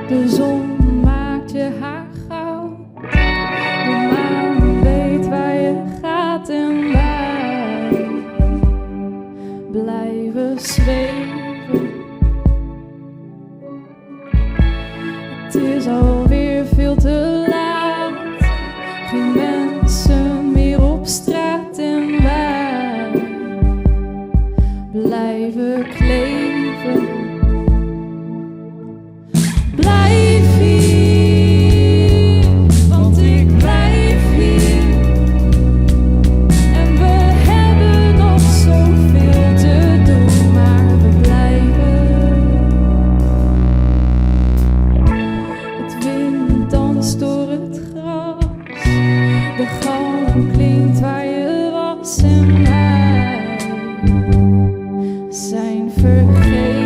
De zon maakt je haar goud. De maan weet waar je gaat en wij blijven zweven. Het is alweer veel te laat. Geen mensen meer op straat en wij blijven kleven. Blijf hier, want ik blijf hier. En we hebben nog zoveel te doen, maar we blijven. Het wind danst door het gras. De galm klinkt waar je was en wij zijn vergeten.